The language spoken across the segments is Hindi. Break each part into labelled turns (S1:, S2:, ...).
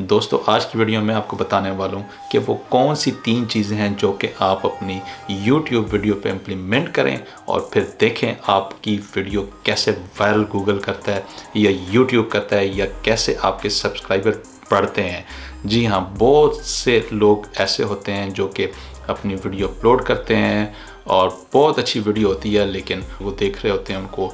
S1: दोस्तों, आज की वीडियो में आपको बताने वाला हूँ कि वो कौन सी 3 चीज़ें हैं जो कि आप अपनी YouTube वीडियो पे इम्प्लीमेंट करें और फिर देखें आपकी वीडियो कैसे वायरल गूगल करता है या YouTube करता है या कैसे आपके सब्सक्राइबर बढ़ते हैं। जी हाँ, बहुत से लोग ऐसे होते हैं जो कि अपनी वीडियो अपलोड करते हैं और बहुत अच्छी वीडियो होती है, लेकिन वो देख रहे होते हैं, उनको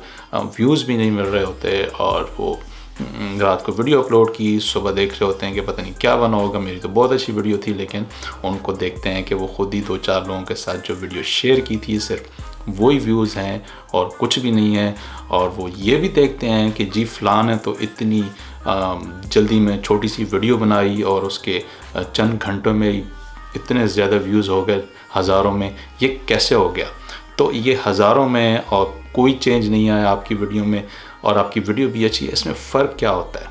S1: व्यूज़ भी नहीं मिल रहे होते और वो रात को वीडियो अपलोड की, सुबह देख रहे होते हैं कि पता नहीं क्या बना होगा, मेरी तो बहुत अच्छी वीडियो थी, लेकिन उनको देखते हैं कि वो खुद ही 2-4 लोगों के साथ जो वीडियो शेयर की थी सिर्फ वही व्यूज़ हैं और कुछ भी नहीं है। और वो ये भी देखते हैं कि जी फ़लाँ ने तो इतनी जल्दी में छोटी सी वीडियो बनाई और उसके चंद घंटों में इतने ज़्यादा व्यूज़ हो गए, हज़ारों में, ये कैसे हो गया। तो ये हज़ारों में और कोई चेंज नहीं आया आपकी वीडियो में और आपकी वीडियो भी अच्छी है, इसमें फ़र्क क्या होता है?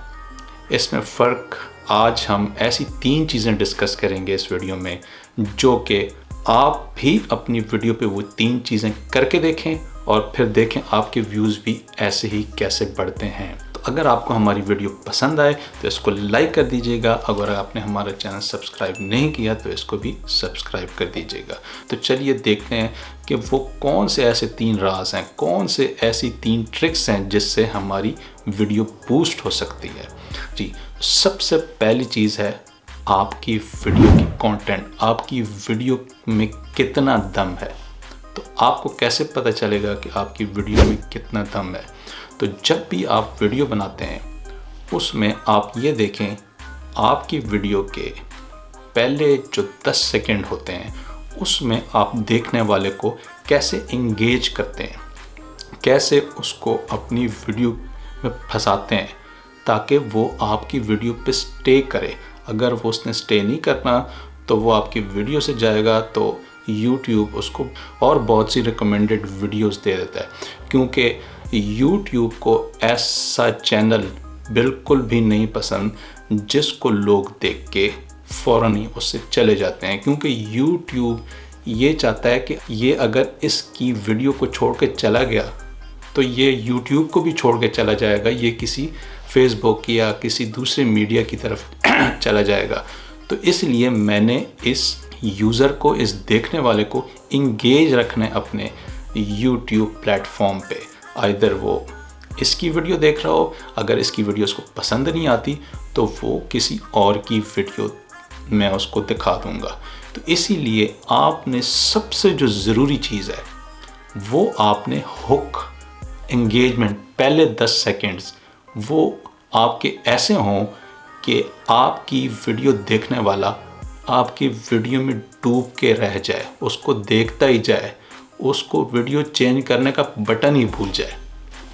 S1: इसमें फ़र्क आज हम ऐसी 3 चीज़ें डिस्कस करेंगे इस वीडियो में, जो कि आप भी अपनी वीडियो पे वो 3 चीज़ें करके देखें और फिर देखें आपके व्यूज़ भी ऐसे ही कैसे बढ़ते हैं। तो अगर आपको हमारी वीडियो पसंद आए तो इसको लाइक कर दीजिएगा, अगर आपने हमारा चैनल सब्सक्राइब नहीं किया तो इसको भी सब्सक्राइब कर दीजिएगा। तो चलिए देखते हैं कि वो कौन से ऐसे 3 राज हैं, कौन से ऐसी 3 ट्रिक्स हैं जिससे हमारी वीडियो बूस्ट हो सकती है। जी, सबसे पहली चीज़ है आपकी वीडियो की कंटेंट, आपकी वीडियो में कितना दम है। तो आपको कैसे पता चलेगा कि आपकी वीडियो में कितना दम है? तो जब भी आप वीडियो बनाते हैं उसमें आप ये देखें आपकी वीडियो के पहले जो 10 सेकंड होते हैं उसमें आप देखने वाले को कैसे इंगेज करते हैं, कैसे उसको अपनी वीडियो में फंसाते हैं ताकि वो आपकी वीडियो पे स्टे करे। अगर वो उसने स्टे नहीं करना तो वो आपकी वीडियो से जाएगा तो YouTube उसको और बहुत सी रिकमेंडेड वीडियोस दे देता है, क्योंकि YouTube को ऐसा चैनल बिल्कुल भी नहीं पसंद जिसको लोग देख के फ़ौरन ही उससे चले जाते हैं, क्योंकि YouTube ये चाहता है कि ये अगर इसकी वीडियो को छोड़ के चला गया तो ये YouTube को भी छोड़ के चला जाएगा, ये किसी Facebook या किसी दूसरे मीडिया की तरफ चला जाएगा। तो इसलिए मैंने इस यूज़र को, इस देखने वाले को इंगेज रखना है अपने YouTube प्लेटफॉर्म पे। आइदर वो इसकी वीडियो देख रहा हो, अगर इसकी वीडियो उसको पसंद नहीं आती तो वो किसी और की वीडियो मैं उसको दिखा दूंगा। तो इसीलिए आपने सबसे जो ज़रूरी चीज़ है वो आपने हुक, एंगेजमेंट, पहले 10 सेकंड्स वो आपके ऐसे हों कि आपकी वीडियो देखने वाला आपकी वीडियो में डूब के रह जाए, उसको देखता ही जाए, उसको वीडियो चेंज करने का बटन ही भूल जाए।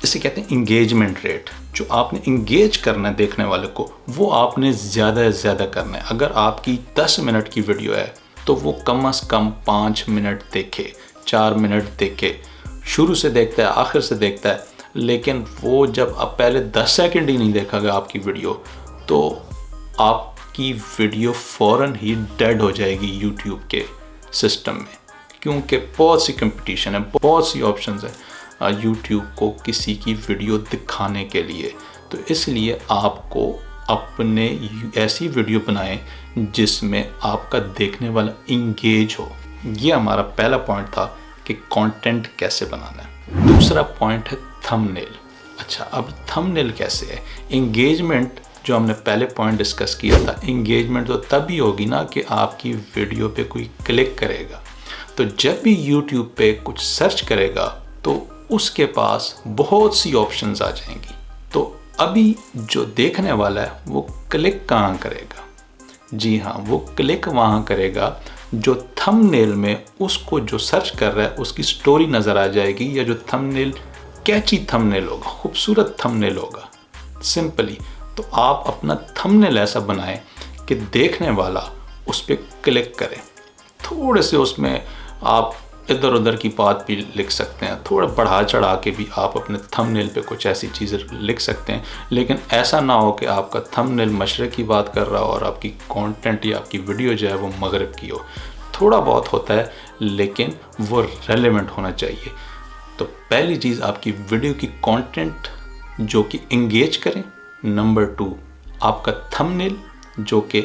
S1: इसे कहते हैं इंगेजमेंट रेट। जो आपने इंगेज करना है देखने वाले को वो आपने ज़्यादा से ज़्यादा करना है। अगर आपकी 10 मिनट की वीडियो है तो वो कम से कम 5 मिनट देखे, 4 मिनट देखे, शुरू से देखता है आखिर से देखता है, लेकिन वो जब आप पहले 10 सेकंड ही नहीं देखागा आपकी वीडियो तो आपकी वीडियो फ़ौरन ही डेड हो जाएगी YouTube के सिस्टम में, क्योंकि बहुत सी कंपटीशन है, बहुत सी ऑप्शंस है YouTube को किसी की वीडियो दिखाने के लिए। तो इसलिए आपको अपने ऐसी वीडियो बनाएं जिसमें आपका देखने वाला इंगेज हो। ये हमारा पहला पॉइंट था कि कंटेंट कैसे बनाना है। दूसरा पॉइंट है थंबनेल। अच्छा, अब थंबनेल कैसे है? इंगेजमेंट जो हमने पहले पॉइंट डिस्कस किया था, इंगेजमेंट तो तभी होगी ना कि आपकी वीडियो पे कोई क्लिक करेगा। तो जब भी YouTube पे कुछ सर्च करेगा तो उसके पास बहुत सी ऑप्शंस आ जाएंगी। तो अभी जो देखने वाला है वो क्लिक कहाँ करेगा? जी हाँ, वो क्लिक वहाँ करेगा जो थंबनेल में उसको जो सर्च कर रहा है उसकी स्टोरी नज़र आ जाएगी, या जो थंबनेल कैची थंबनेल होगा, खूबसूरत थंबनेल होगा, सिंपली। तो आप अपना थंबनेल ऐसा बनाएं कि देखने वाला उस पर क्लिक करे। थोड़े से उसमें आप इधर उधर की बात भी लिख सकते हैं, थोड़ा बढ़ा चढ़ा के भी आप अपने थंबनेल पे कुछ ऐसी चीज़ें लिख सकते हैं, लेकिन ऐसा ना हो कि आपका थंबनेल मशरक़ की बात कर रहा हो और आपकी कंटेंट या आपकी वीडियो जो है वो मगरिब की हो। थोड़ा बहुत होता है लेकिन वो रेलेवेंट होना चाहिए। तो पहली चीज़ आपकी वीडियो की कंटेंट जो कि इंगेज करें। नंबर 2, आपका थंबनेल जो कि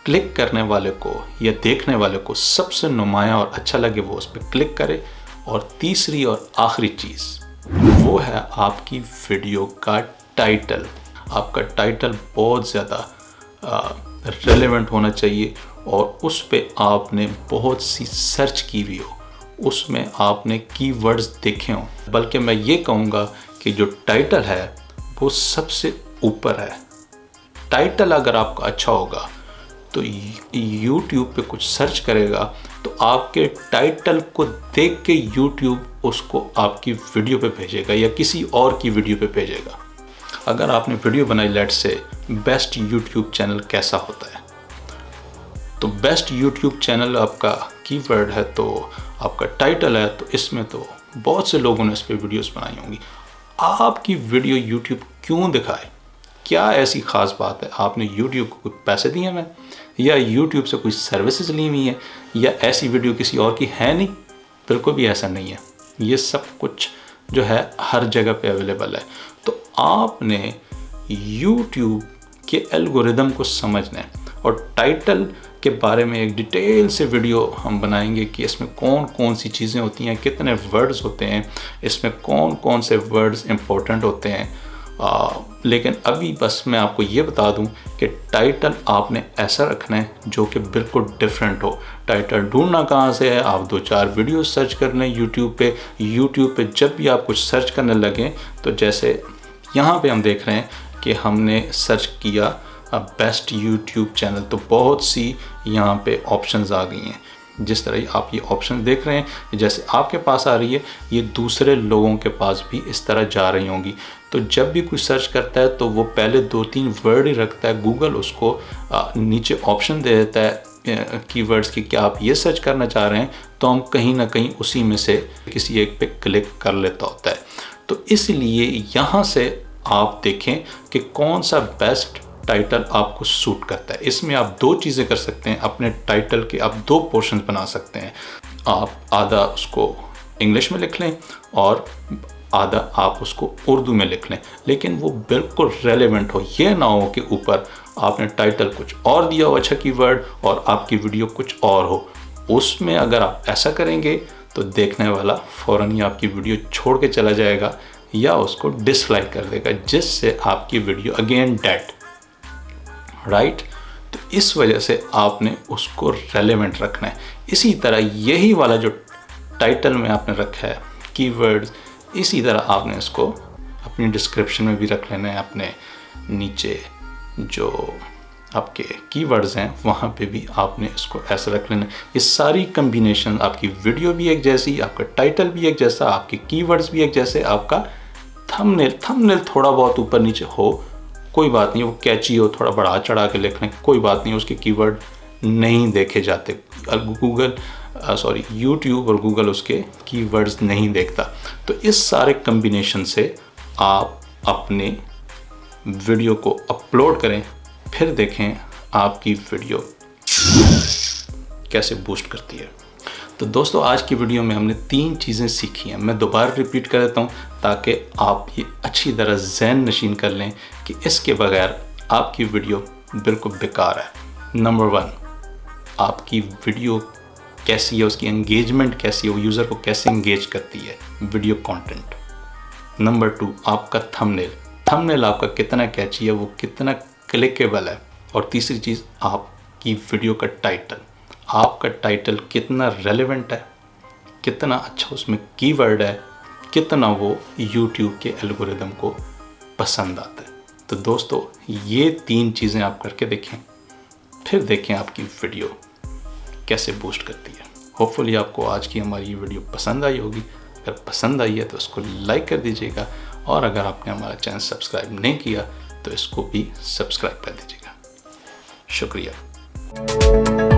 S1: क्लिक करने वाले को या देखने वाले को सबसे नुमाया और अच्छा लगे वो उस पर क्लिक करे। और तीसरी और आखिरी चीज़ वो है आपकी वीडियो का टाइटल। आपका टाइटल बहुत ज़्यादा रेलेवेंट होना चाहिए और उस पे आपने बहुत सी सर्च की हुई हो, उसमें आपने कीवर्ड्स देखे हों। बल्कि मैं ये कहूँगा कि जो टाइटल है वो सबसे ऊपर है। टाइटल अगर आपका अच्छा होगा तो YouTube पे कुछ सर्च करेगा तो आपके टाइटल को देख के YouTube उसको आपकी वीडियो पे भेजेगा या किसी और की वीडियो पे भेजेगा। अगर आपने वीडियो बनाई let's say best YouTube channel कैसा होता है, तो बेस्ट YouTube चैनल आपका कीवर्ड है तो आपका टाइटल है, तो इसमें तो बहुत से लोगों ने इस पर वीडियोस बनाई होंगी। आपकी वीडियो YouTube क्यों दिखाए? क्या ऐसी ख़ास बात है? आपने YouTube को कुछ पैसे दिए हैं या YouTube से कोई सर्विसेज ली हुई है या ऐसी वीडियो किसी और की है नहीं? बिल्कुल भी ऐसा नहीं है। ये सब कुछ जो है हर जगह पे अवेलेबल है। तो आपने YouTube के एल्गोरिदम को समझना है और टाइटल के बारे में एक डिटेल से वीडियो हम बनाएंगे कि इसमें कौन कौन सी चीज़ें होती हैं, कितने वर्ड्स होते हैं, इसमें कौन कौन से वर्ड्स इंपॉर्टेंट होते हैं। लेकिन अभी बस मैं आपको ये बता दूं कि टाइटल आपने ऐसा रखना है जो कि बिल्कुल डिफरेंट हो। टाइटल ढूंढना कहाँ से है? आप 2-4 वीडियो सर्च कर लें यूट्यूब पे। जब भी आप कुछ सर्च करने लगें तो जैसे यहाँ पे हम देख रहे हैं कि हमने सर्च किया बेस्ट यूट्यूब चैनल, तो बहुत सी यहाँ पे ऑप्शंस आ गई हैं। जिस तरह आप ये ऑप्शन देख रहे हैं, जैसे आपके पास आ रही है, ये दूसरे लोगों के पास भी इस तरह जा रही होंगी। तो जब भी कुछ सर्च करता है तो वो पहले 2-3 वर्ड ही रखता है, गूगल उसको नीचे ऑप्शन दे देता है कीवर्ड्स की कि आप ये सर्च करना चाह रहे हैं, तो हम कहीं ना कहीं उसी में से किसी एक पे क्लिक कर लेता होता है। तो इसलिए यहाँ से आप देखें कि कौन सा बेस्ट टाइटल आपको सूट करता है। इसमें आप 2 चीज़ें कर सकते हैं। अपने टाइटल के आप 2 पोर्शन बना सकते हैं। आप आधा उसको इंग्लिश में लिख लें और आधा आप उसको उर्दू में लिख लें, लेकिन वो बिल्कुल रेलेवेंट हो। ये ना हो कि ऊपर आपने टाइटल कुछ और दिया हो अच्छा कीवर्ड और आपकी वीडियो कुछ और हो। उसमें अगर आप ऐसा करेंगे तो देखने वाला फ़ौरन ही आपकी वीडियो छोड़ के चला जाएगा या उसको डिसलाइक कर देगा, जिससे आपकी वीडियो अगेन डेड, राइट। तो इस वजह से आपने उसको रेलेवेंट रखना है। इसी तरह यही वाला जो टाइटल में आपने रखा है कीवर्ड्स, इसी तरह आपने इसको अपनी डिस्क्रिप्शन में भी रख लेना है। अपने नीचे जो आपके कीवर्ड्स हैं वहाँ पे भी आपने इसको ऐसे रख लेना है। ये सारी कम्बिनेशन, आपकी वीडियो भी एक जैसी, आपका टाइटल भी एक जैसा, आपके कीवर्ड्स भी एक जैसे, आपका थंबनेल थोड़ा बहुत ऊपर नीचे हो कोई बात नहीं, वो कैची हो, थोड़ा बढ़ा चढ़ा के लिख लें कोई बात नहीं, उसके कीवर्ड नहीं देखे जाते। यूट्यूब और गूगल उसके कीवर्ड्स नहीं देखता। तो इस सारे कम्बिनेशन से आप अपने वीडियो को अपलोड करें, फिर देखें आपकी वीडियो कैसे बूस्ट करती है। तो दोस्तों, आज की वीडियो में हमने 3 चीज़ें सीखी हैं। मैं दोबारा रिपीट कर देता हूँ ताकि आप ये अच्छी तरह ज़हन नशीन कर लें कि इसके बगैर आपकी वीडियो बिल्कुल बेकार है। नंबर 1, आपकी वीडियो कैसी है, उसकी एंगेजमेंट कैसी है, वो यूज़र को कैसे एंगेज करती है वीडियो कंटेंट। नंबर 2, आपका थंबनेल आपका कितना कैची है, वो कितना क्लिकेबल है। और तीसरी चीज़, आपकी वीडियो का टाइटल, आपका टाइटल कितना रेलेवेंट है, कितना अच्छा उसमें कीवर्ड है, कितना वो YouTube के एल्गोरिदम को पसंद आता है। तो दोस्तों, ये 3 चीज़ें आप करके देखें, फिर देखें आपकी वीडियो कैसे बूस्ट करती है। होपफुली आपको आज की हमारी ये वीडियो पसंद आई होगी। अगर पसंद आई है तो इसको लाइक कर दीजिएगा और अगर आपने हमारा चैनल सब्सक्राइब नहीं किया तो इसको भी सब्सक्राइब कर दीजिएगा। शुक्रिया।